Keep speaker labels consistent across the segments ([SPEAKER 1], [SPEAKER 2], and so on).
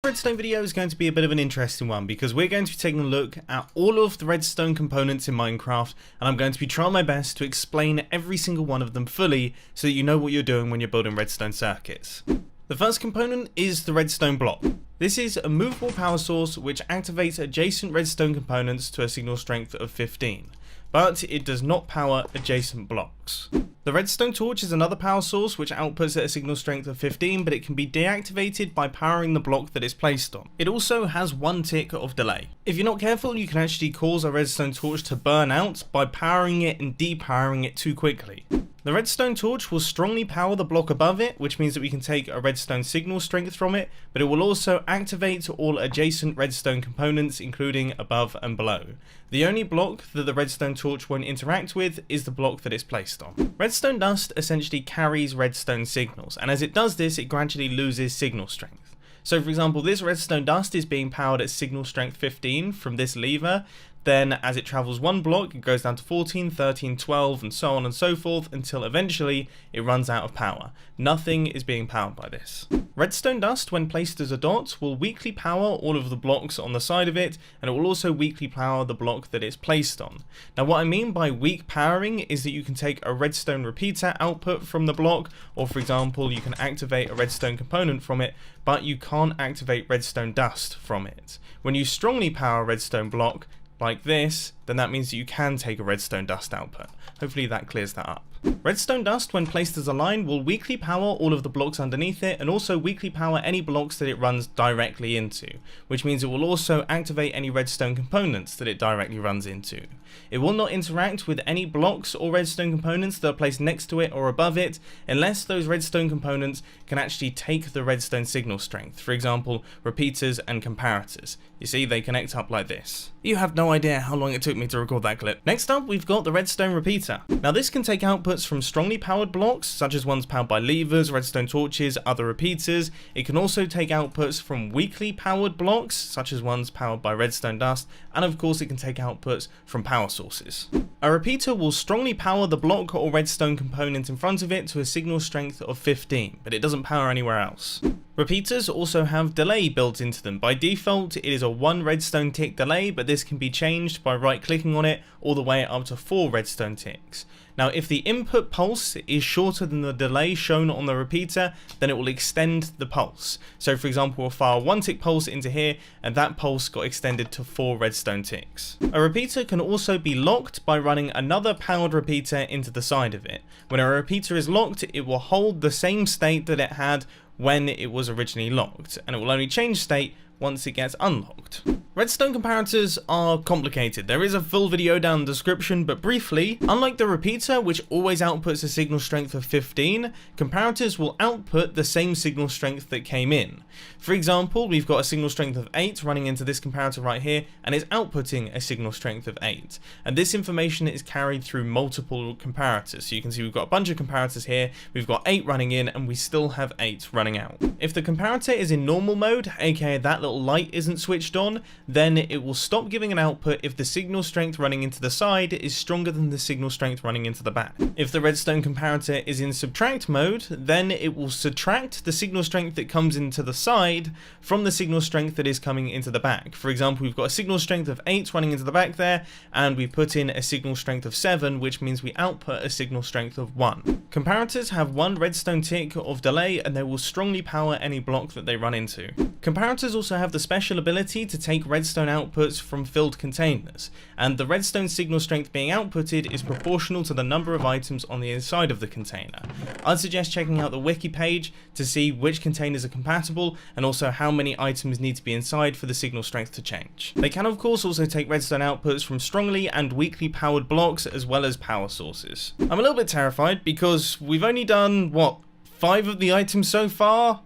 [SPEAKER 1] Redstone video is going to be a bit of an interesting one because we're going to be taking a look at all of the redstone components in Minecraft, and I'm going to be trying my best to explain every single one of them fully so that you know what you're doing when you're building redstone circuits. The first component is the redstone block. This is a movable power source which activates adjacent redstone components to a signal strength of 15, but it does not power adjacent blocks. The redstone torch is another power source which outputs at a signal strength of 15, but it can be deactivated by powering the block that it's placed on. It also has 1 tick of delay. If you're not careful, you can actually cause a redstone torch to burn out by powering it and depowering it too quickly. The redstone torch will strongly power the block above it, which means that we can take a redstone signal strength from it, but it will also activate all adjacent redstone components, including above and below. The only block that the redstone torch won't interact with is the block that it's placed on. Redstone dust essentially carries redstone signals, and as it does this, it gradually loses signal strength. So for example, this redstone dust is being powered at signal strength 15 from this lever. Then as it travels 1 block, it goes down to 14, 13, 12, and so on and so forth until eventually it runs out of power. Nothing is being powered by this. Redstone dust, when placed as a dot, will weakly power all of the blocks on the side of it, and it will also weakly power the block that it's placed on. Now what I mean by weak powering is that you can take a redstone repeater output from the block, or for example you can activate a redstone component from it, but you can't activate redstone dust from it. When you strongly power a redstone block, like this, then that means that you can take a redstone dust output. Hopefully that clears that up. Redstone dust, when placed as a line, will weakly power all of the blocks underneath it and also weakly power any blocks that it runs directly into, which means it will also activate any redstone components that it directly runs into. It will not interact with any blocks or redstone components that are placed next to it or above it unless those redstone components can actually take the redstone signal strength, for example repeaters and comparators. You see, they connect up like this. You have no idea how long it took me to record that clip. Next up, we've got the redstone repeater. Now this can take outputs from strongly powered blocks, such as ones powered by levers, redstone torches, other repeaters. It can also take outputs from weakly powered blocks, such as ones powered by redstone dust, and of course it can take outputs from power sources. A repeater will strongly power the block or redstone component in front of it to a signal strength of 15, but it doesn't power anywhere else. Repeaters also have delay built into them. By default, it is a 1 redstone tick delay, but this can be changed by right-clicking on it all the way up to 4 redstone ticks. Now, if the input pulse is shorter than the delay shown on the repeater, then it will extend the pulse. So for example, we'll fire 1 tick pulse into here, and that pulse got extended to 4 redstone ticks. A repeater can also be locked by running another powered repeater into the side of it. When a repeater is locked, it will hold the same state that it had when it was originally locked, and it will only change state once it gets unlocked. Redstone comparators are complicated. There is a full video down in the description, but briefly, unlike the repeater, which always outputs a signal strength of 15, comparators will output the same signal strength that came in. For example, we've got a signal strength of 8 running into this comparator right here, and it's outputting a signal strength of 8. And this information is carried through multiple comparators. So you can see we've got a bunch of comparators here, we've got 8 running in, and we still have 8 running out. If the comparator is in normal mode, aka that little light isn't switched on, then it will stop giving an output if the signal strength running into the side is stronger than the signal strength running into the back. If the redstone comparator is in subtract mode, then it will subtract the signal strength that comes into the side from the signal strength that is coming into the back. For example, we've got a signal strength of 8 running into the back there, and we put in a signal strength of 7, which means we output a signal strength of 1. Comparators have 1 redstone tick of delay, and they will strongly power any block that they run into. Comparators also have the special ability to take redstone outputs from filled containers, and the redstone signal strength being outputted is proportional to the number of items on the inside of the container. I'd suggest checking out the wiki page to see which containers are compatible and also how many items need to be inside for the signal strength to change. They can of course also take redstone outputs from strongly and weakly powered blocks as well as power sources. I'm a little bit terrified because we've only done, what, 5 of the items so far?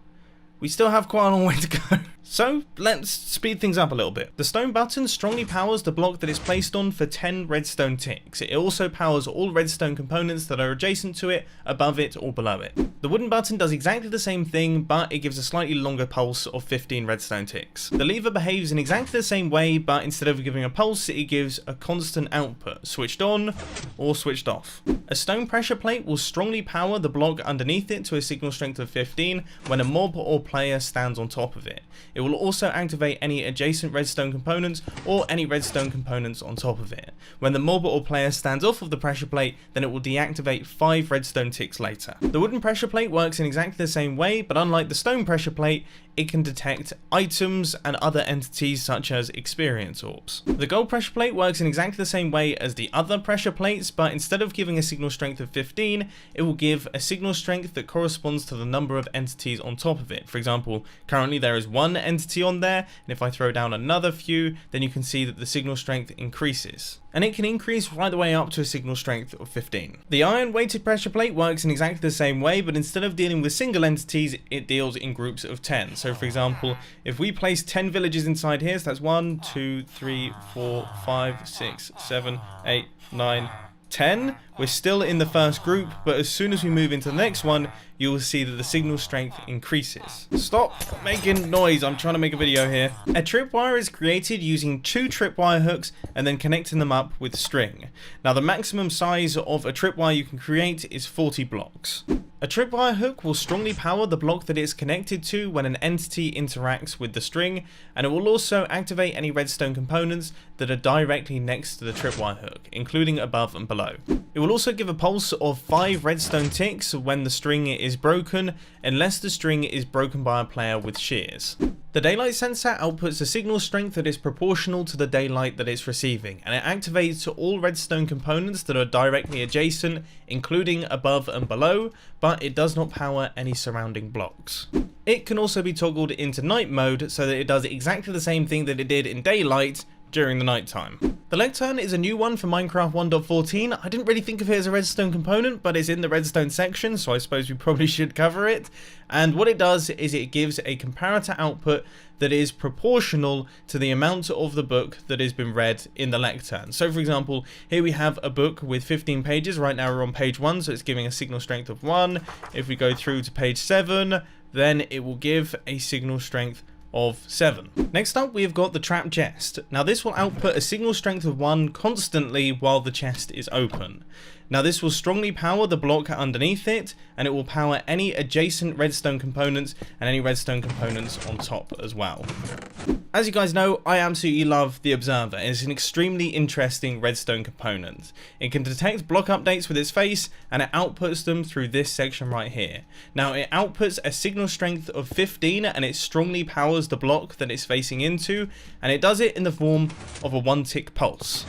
[SPEAKER 1] We still have quite a long way to go. So let's speed things up a little bit. The stone button strongly powers the block that it's placed on for 10 redstone ticks. It also powers all redstone components that are adjacent to it, above it, or below it. The wooden button does exactly the same thing, but it gives a slightly longer pulse of 15 redstone ticks. The lever behaves in exactly the same way, but instead of giving a pulse, it gives a constant output, switched on or switched off. A stone pressure plate will strongly power the block underneath it to a signal strength of 15 when a mob or player stands on top of it. it will also activate any adjacent redstone components or any redstone components on top of it. When the mob or player stands off of the pressure plate, then it will deactivate 5 redstone ticks later. The wooden pressure plate works in exactly the same way, but unlike the stone pressure plate, it can detect items and other entities such as experience orbs. The gold pressure plate works in exactly the same way as the other pressure plates, but instead of giving a signal strength of 15, it will give a signal strength that corresponds to the number of entities on top of it. For example, currently there is 1 entity on there, and if I throw down another few, then you can see that the signal strength increases. And it can increase right the way up to a signal strength of 15. The iron weighted pressure plate works in exactly the same way, but instead of dealing with single entities, it deals in groups of 10. So for example, if we place 10 villages inside here, so that's 1, 2, 3, 4, 5, 6, 7, 8, 9, 10, we're still in the first group, but as soon as we move into the next one, you will see that the signal strength increases. Stop making noise, I'm trying to make a video here. A tripwire is created using 2 tripwire hooks and then connecting them up with string. Now the maximum size of a tripwire you can create is 40 blocks. A tripwire hook will strongly power the block that it's connected to when an entity interacts with the string, and it will also activate any redstone components that are directly next to the tripwire hook, including above and below. It will also give a pulse of 5 redstone ticks when the string is broken, unless the string is broken by a player with shears. The daylight sensor outputs a signal strength that is proportional to the daylight that it's receiving, and it activates all redstone components that are directly adjacent, including above and below, but it does not power any surrounding blocks. It can also be toggled into night mode so that it does exactly the same thing that it did in daylight during the night time. The lectern is a new one for Minecraft 1.14. I didn't really think of it as a redstone component, but it's in the redstone section, so I suppose we probably should cover it. And what it does is it gives a comparator output that is proportional to the amount of the book that has been read in the lectern. So for example, here we have a book with 15 pages. Right now we're on page 1, so it's giving a signal strength of 1. If we go through to page 7, then it will give a signal strength of 7. Next up, we've got the trap chest. Now this will output a signal strength of 1 constantly while the chest is open. Now this will strongly power the block underneath it, and it will power any adjacent redstone components and any redstone components on top as well. As you guys know, I absolutely love the Observer. It's an extremely interesting redstone component. It can detect block updates with its face, and it outputs them through this section right here. Now it outputs a signal strength of 15, and it strongly powers the block that it's facing into, and it does it in the form of a 1-tick pulse.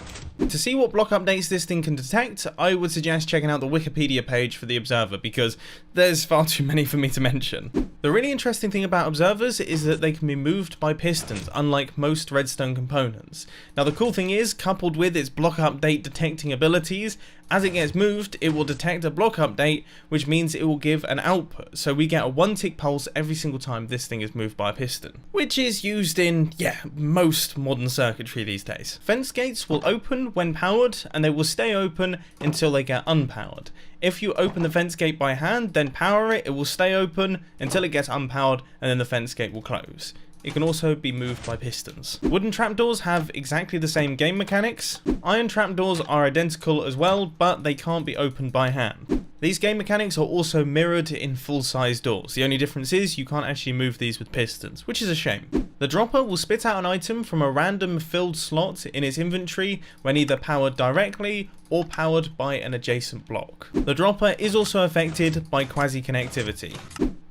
[SPEAKER 1] To see what block updates this thing can detect, I would suggest checking out the Wikipedia page for the Observer, because there's far too many for me to mention. The really interesting thing about Observers is that they can be moved by pistons, unlike most redstone components. Now the cool thing is, coupled with its block update detecting abilities, as it gets moved, it will detect a block update, which means it will give an output. So we get a 1-tick pulse every single time this thing is moved by a piston, which is used in, most modern circuitry these days. Fence gates will open when powered, and they will stay open until they get unpowered. If you open the fence gate by hand, then power it, it will stay open until it gets unpowered, and then the fence gate will close. It can also be moved by pistons. Wooden trapdoors have exactly the same game mechanics. Iron trapdoors are identical as well, but they can't be opened by hand. These game mechanics are also mirrored in full-size doors. The only difference is you can't actually move these with pistons, which is a shame. The dropper will spit out an item from a random filled slot in its inventory when either powered directly or powered by an adjacent block. The dropper is also affected by quasi-connectivity.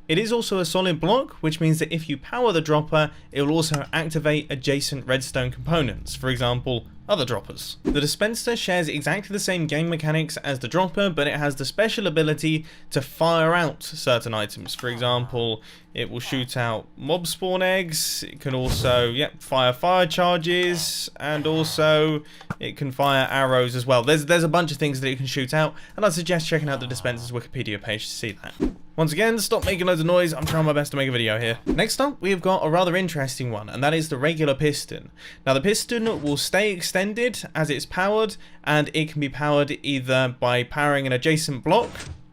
[SPEAKER 1] It is also a solid block, which means that if you power the dropper, it will also activate adjacent redstone components, for example, other droppers. The dispenser shares exactly the same game mechanics as the dropper, but it has the special ability to fire out certain items. For example, it will shoot out mob spawn eggs, it can also fire fire charges, and also it can fire arrows as well. There's a bunch of things that it can shoot out, and I'd suggest checking out the dispenser's Wikipedia page to see that. Once again, stop making loads of noise, I'm trying my best to make a video here. Next up, we've got a rather interesting one, and that is the regular piston. Now the piston will stay extended as it's powered, and it can be powered either by powering an adjacent block,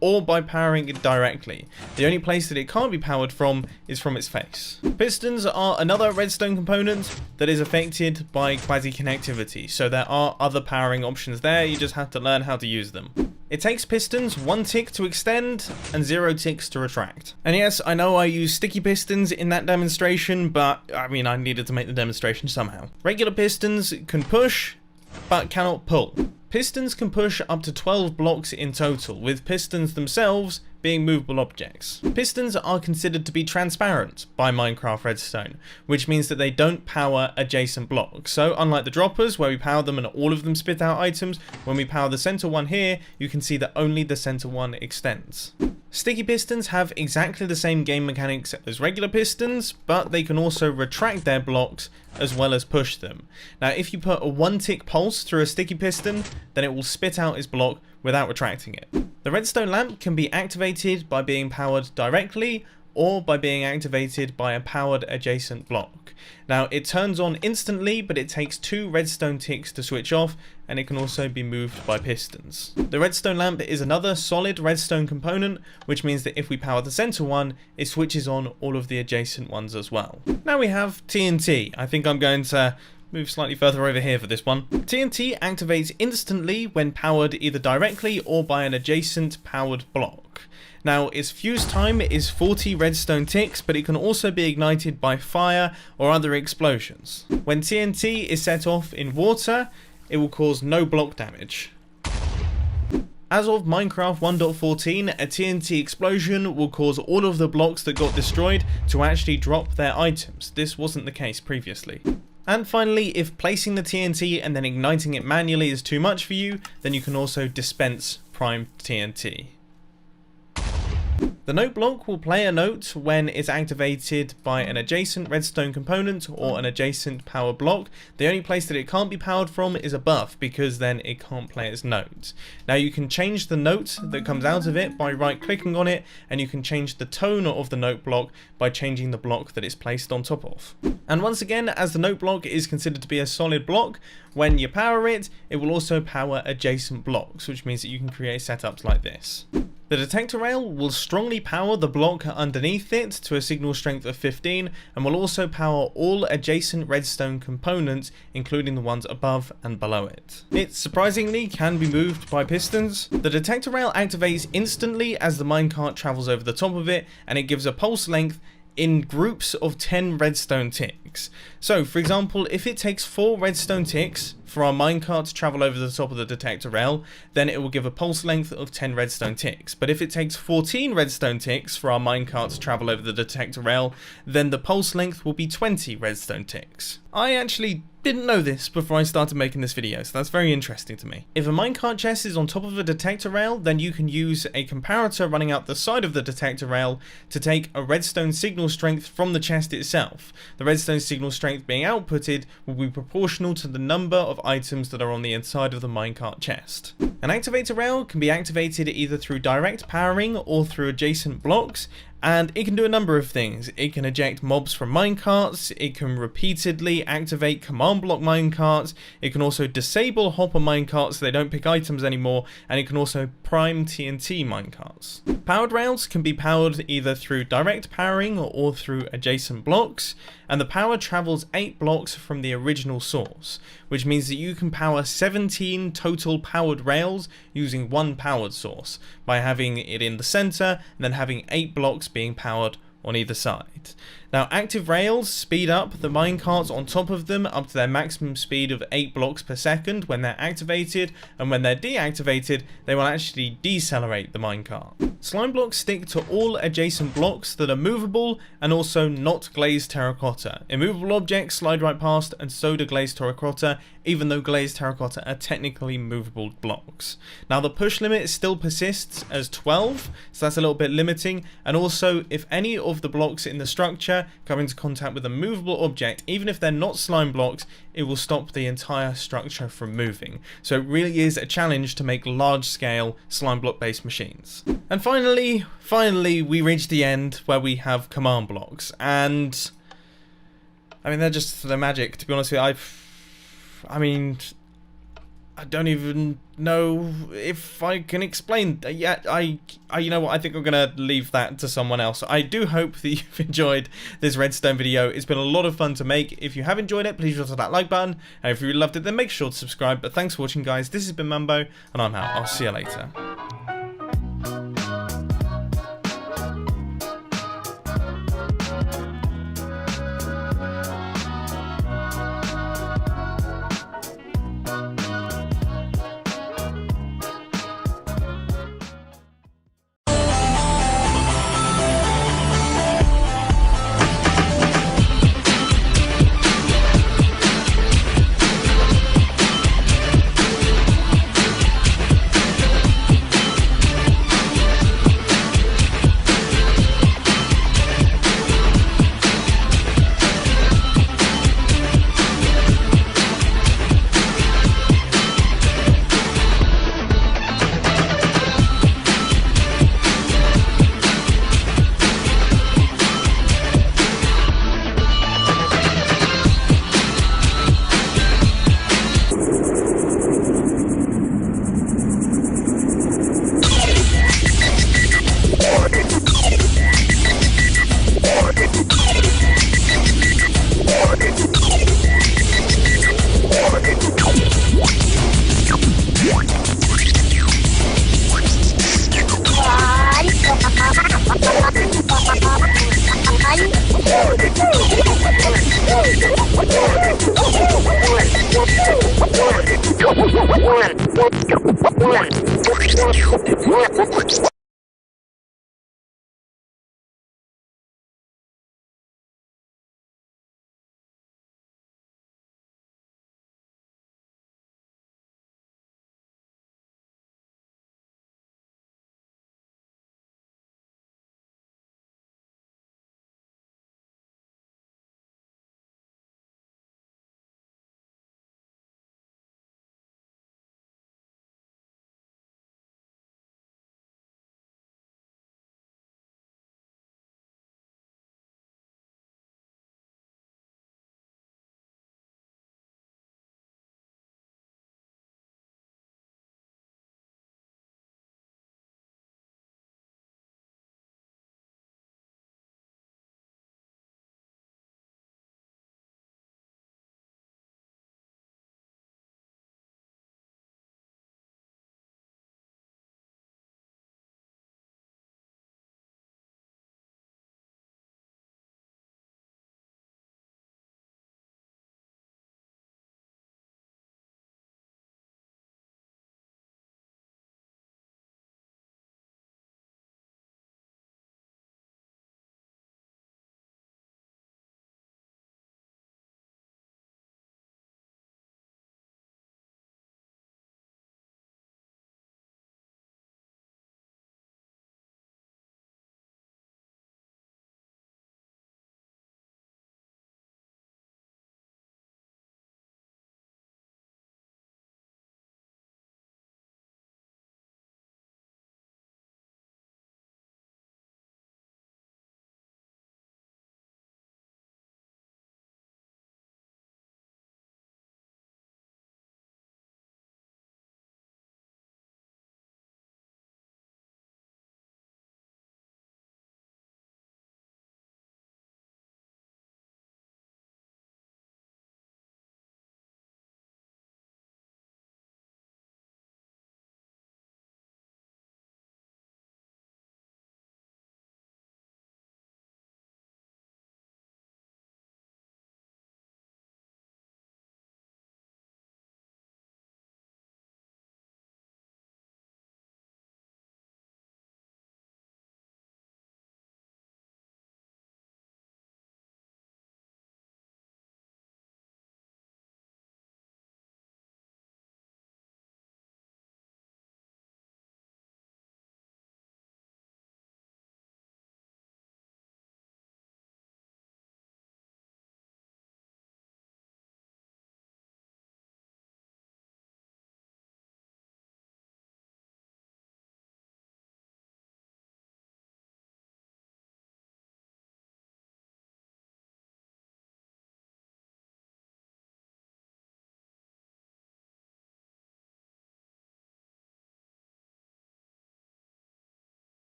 [SPEAKER 1] or by powering it directly. The only place that it can't be powered from is from its face. Pistons are another redstone component that is affected by quasi-connectivity, so there are other powering options there, you just have to learn how to use them. It takes pistons 1 tick to extend and 0 ticks to retract. And yes, I know I used sticky pistons in that demonstration, but I mean, I needed to make the demonstration somehow. Regular pistons can push, but cannot pull. Pistons can push up to 12 blocks in total, with pistons themselves being movable objects. Pistons are considered to be transparent by Minecraft Redstone, which means that they don't power adjacent blocks. So unlike the droppers, where we power them and all of them spit out items, when we power the center one here, you can see that only the center one extends. Sticky pistons have exactly the same game mechanics as regular pistons, but they can also retract their blocks as well as push them. Now, if you put a 1 tick pulse through a sticky piston, then it will spit out its block without retracting it. The redstone lamp can be activated by being powered directly or by being activated by a powered adjacent block. Now, it turns on instantly, but it takes 2 redstone ticks to switch off, and it can also be moved by pistons. The redstone lamp is another solid redstone component, which means that if we power the center one, it switches on all of the adjacent ones as well. Now we have TNT. I think I'm going to move slightly further over here for this one. TNT activates instantly when powered either directly or by an adjacent powered block. Now, its fuse time is 40 redstone ticks, but it can also be ignited by fire or other explosions. When TNT is set off in water, it will cause no block damage. As of Minecraft 1.14, a TNT explosion will cause all of the blocks that got destroyed to actually drop their items. This wasn't the case previously. And finally, if placing the TNT and then igniting it manually is too much for you, then you can also dispense primed TNT. The note block will play a note when it's activated by an adjacent redstone component or an adjacent power block. The only place that it can't be powered from is above, because then it can't play its note. Now you can change the note that comes out of it by right clicking on it, and you can change the tone of the note block by changing the block that it's placed on top of. And once again, as the note block is considered to be a solid block, when you power it, it will also power adjacent blocks, which means that you can create setups like this. The detector rail will strongly power the block underneath it to a signal strength of 15, and will also power all adjacent redstone components, including the ones above and below it. It surprisingly can be moved by pistons. The detector rail activates instantly as the minecart travels over the top of it, and it gives a pulse length in groups of 10 redstone ticks. So, for example, if it takes 4 redstone ticks for our minecart to travel over the top of the detector rail, then it will give a pulse length of 10 redstone ticks. But if it takes 14 redstone ticks for our minecart to travel over the detector rail, then the pulse length will be 20 redstone ticks. I actually didn't know this before I started making this video, so that's very interesting to me. If a minecart chest is on top of a detector rail, then you can use a comparator running out the side of the detector rail to take a redstone signal strength from the chest itself. The redstone signal strength being outputted will be proportional to the number of items that are on the inside of the minecart chest. An activator rail can be activated either through direct powering or through adjacent blocks, and it can do a number of things. It can eject mobs from minecarts, it can repeatedly activate command block minecarts, it can also disable hopper minecarts so they don't pick items anymore, and it can also prime TNT minecarts. Powered rails can be powered either through direct powering or through adjacent blocks, and the power travels 8 blocks from the original source, which means that you can power 17 total powered rails using one powered source, by having it in the center and then having 8 blocks being powered on either side. Now, active rails speed up the minecarts on top of them up to their maximum speed of 8 blocks per second when they're activated, and when they're deactivated, they will actually decelerate the minecart. Slime blocks stick to all adjacent blocks that are movable and also not glazed terracotta. Immovable objects slide right past, and so do glazed terracotta, even though glazed terracotta are technically movable blocks. Now, the push limit still persists as 12, so that's a little bit limiting, and also if any of the blocks in the structure come into contact with a movable object, even if they're not slime blocks, it will stop the entire structure from moving. So it really is a challenge to make large-scale slime block based machines. And finally, we reach the end where we have command blocks, and I mean, they're magic, to be honest with you. I don't even know if I can explain yet. You know what, I think I'm gonna leave that to someone else. I do hope that you've enjoyed this redstone video. It's been a lot of fun to make. If you have enjoyed it, please hit that like button, and if you loved it, then make sure to subscribe. But thanks for watching, guys. This has been Mumbo, and I'm out. I'll see you later.